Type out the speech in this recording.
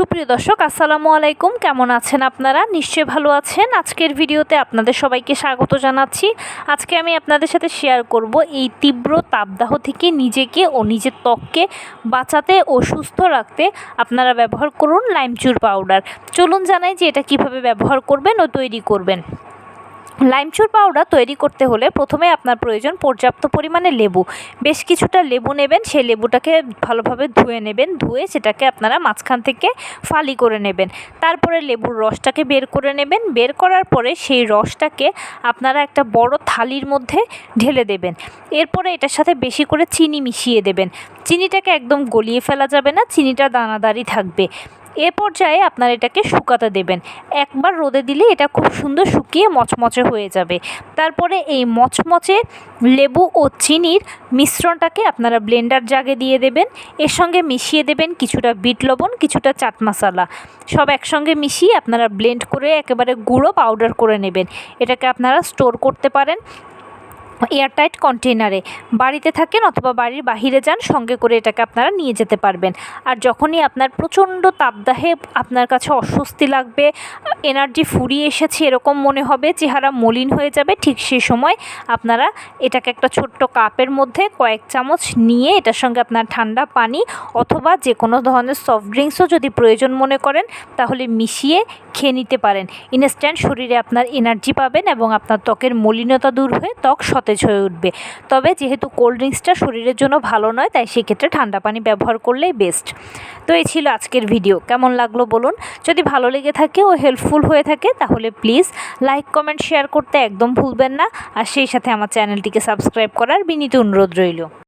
সুপ্রিয় দর্শক আসসালামু আলাইকুম, কেমন আছেন আপনারা? নিশ্চয়ই ভালো আছেন। আজকের ভিডিওতে আপনাদের সবাইকে স্বাগত জানাচ্ছি। আজকে আমি আপনাদের সাথে শেয়ার করব এই তীব্র তাপদাহ থেকে নিজেকে ও নিজের ত্বককে বাঁচাতে ও সুস্থ রাখতে আপনারা ব্যবহার করুন লাইমচুর পাউডার। চলুন জানাই যে এটা কিভাবে ব্যবহার করবেন ও তৈরি করবেন। লাইমচুর পাউডার তৈরি করতে হলে প্রথমে আপনার প্রয়োজন পর্যাপ্ত পরিমাণে লেবু। বেশ কিছুটা লেবু নেবেন, সেই লেবুটাকে ভালোভাবে ধুয়ে নেবেন, ধুয়ে সেটাকে আপনারা মাঝখান থেকে ফালি করে নেবেন। তারপরে লেবুর রসটাকে বের করে নেবেন। বের করার পরে সেই রসটাকে আপনারা একটা বড় থালির মধ্যে ঢেলে দেবেন। এরপরে এটার সাথে বেশি করে চিনি মিশিয়ে দেবেন। চিনিটাকে একদম গলিয়ে ফেলা যাবে না, চিনিটা দানাদারই থাকবে। এ পর্যায়ে আপনারা এটাকে শুকাতে দেবেন। একবার রোদে দিলে এটা খুব সুন্দর শুকিয়ে মচমচে হয়ে যাবে। তারপরে এই মচমচে লেবু ও চিনির মিশ্রণটাকে আপনারা ব্লেন্ডার জাগে দিয়ে দেবেন। এর সঙ্গে মিশিয়ে দেবেন কিছুটা বিট লবণ, কিছুটা চাট মশলা। সব একসঙ্গে মিশিয়ে আপনারা ব্লেন্ড করে একেবারে গুঁড়ো পাউডার করে নেবেন। এটাকে আপনারা স্টোর করতে পারেন এয়ারটাইট কন্টেনারে। বাড়িতে থাকেন অথবা বাড়ির বাহিরে যান, সঙ্গে করে এটাকে আপনারা নিয়ে যেতে পারবেন। আর যখনই আপনার প্রচণ্ড তাপদাহে আপনার কাছে অস্বস্তি লাগবে, এনার্জি ফুরিয়ে এসেছে এরকম মনে হবে, চেহারা মলিন হয়ে যাবে, ঠিক সেই সময় আপনারা এটাকে একটা ছোট্ট কাপের মধ্যে কয়েক চামচ নিয়ে এটার সঙ্গে আপনার ঠান্ডা পানি অথবা যে কোনো ধরনের সফট ড্রিঙ্কসও যদি প্রয়োজন মনে করেন তাহলে মিশিয়ে খেয়ে নিতে পারেন। ইনস্ট্যান্ট শরীরে আপনার এনার্জি পাবেন এবং আপনার ত্বকের মলিনতা দূর হয়ে ত্বক সতেজ হয়ে উঠবে। তবে যেহেতু কোল্ড ড্রিঙ্কসটা শরীরের জন্য ভালো নয়, তাই সেক্ষেত্রে ঠান্ডা পানি ব্যবহার করলেই বেস্ট। তো এই ছিল আজকের ভিডিও, কেমন লাগলো বলুন। যদি ভালো লেগে থাকে ও হেল্পফুল হয়ে থাকে তাহলে প্লিজ লাইক কমেন্ট শেয়ার করতে একদম ভুলবেন না। আর সেই সাথে আমার চ্যানেলটিকে সাবস্ক্রাইব করার বিনীত অনুরোধ রইল।